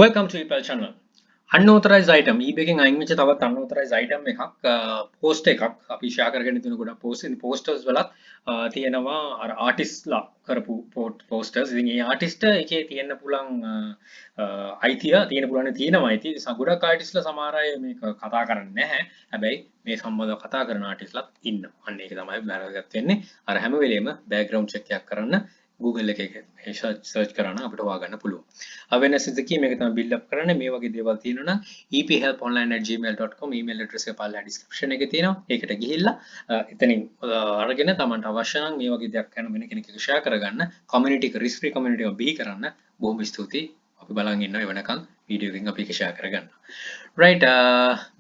Welcome to Untitled channel. Unauthorized item eBay එකෙන් අයින් වෙච්ච තවත් unauthorized item එකක් post එකක් අපි share කරගෙන තියෙන ගොඩක් posters වලත් තියෙනවා අර artist ලා කරපු posters. ඉතින් මේ artist එකේ තියෙන්න පුළුවන් අයිතිය තියෙනවා අයිතිය. ගොඩක් artist ලා සමහර අය මේක කතා කරන්නේ නැහැ. හැබැයි මේ සම්බන්ධව කතා කරන artist ලාත් ඉන්නවා. අන්න ඒක තමයි වැරද්දක් වෙන්නේ. අර හැම වෙලේම background check එකක් කරන්න Google එකේ search කරන අපිට හොයාගන්න පුළුවන්. awareness is the key මේක තමයි build up කරන්න මේ වගේ දේවල් තියෙනවා නම් ephelponline@gmail.com email address එක පල්ලා description එකේ තියෙනවා. ඒකට ගිහිල්ලා එතනින් අරගෙන තමන්ට අවශ්‍ය නම් මේ වගේ දෙයක් කරන වෙන කෙනෙක් එක්ක share කරගන්න community එක risk free community එක බිහි කරන්න බොහොම ස්තුතියි. අපි බලන් ඉන්නවා එවනකම් වීඩියෝ එකකින් අපි ඒක share කරගන්න. Right,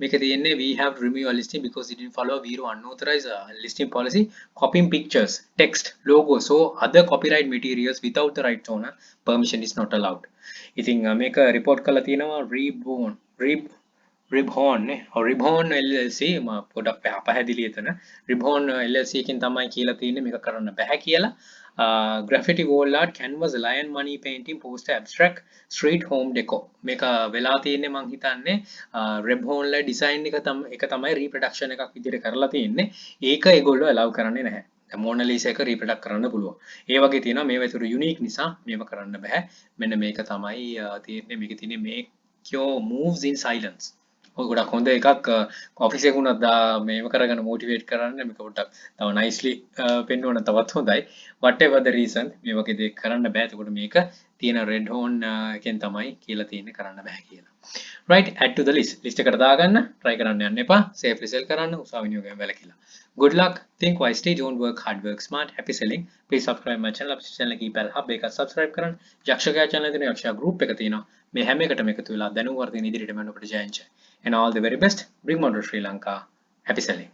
මේක තියෙන්නේ we have to remove a listing because it didn't follow Vero unauthorized listing policy. Copying pictures, text, logo, so other copyright materials without the right owner permission is not allowed. ඉතින් මේක report කරලා තියෙනවා Ribbon LLC පොඩක් පැහැදිලි එතන Ribbon LLC එකෙන් තමයි කියලා තියෙන්නේ මේක කරන්න බෑ කියලා. Graffiti wall art, canvas, lion money painting, poster, abstract, street home decor. මේක වෙලා තියෙන්නේ මං හිතන්නේ Ribbon ලා design එක තමයි reproduction එකක් විදිහට කරලා තියෙන්නේ. ඒක ඒගොල්ලෝ allow කරන්නේ නැහැ. Mona Lisa එක reproduct කරන්න පුළුවන්. ඒ වගේ තියෙනවා මේවා ඒතර unique නිසා මේව කරන්න බෑ. මෙන්න මේක තමයි තියෙන්නේ මේකේ තියෙන්නේ make your moves in silence. ඔය ගොඩක් හොඳ එකක් ඔෆිස් එකේ වුණත් මේව කරගෙන මොටිවේට් කරන්න මේක පොඩ්ඩක් තව නයිස්ලි පෙන්වන්න තවත් හොඳයි whatever the reason මේ වගේ දෙයක් කරන්න බෑ එතකොට මේක තියෙන red horn එකෙන් තමයි කියලා තියෙන්නේ කරන්න බෑ කියලා right add to the list එකට දාගන්න try කරන්න යන්න එපා safely sell කරන්න උසාවි නියෝගයෙන් වැළකීලා good luck think wisely don't work hard work smart happy selling please subscribe my channel අපේ channel එකේ ඉපැල් hub එක subscribe කරන්න යක්ෂයා channel එකේ යක්ෂයා group එක තියෙනවා මේ හැම එකටම එකතු වෙලා දැනුම් වර්ධන ඉදිරියට යන්න අපිට ජයන්ච and all the very best. Bring more to Sri Lanka. Happy selling.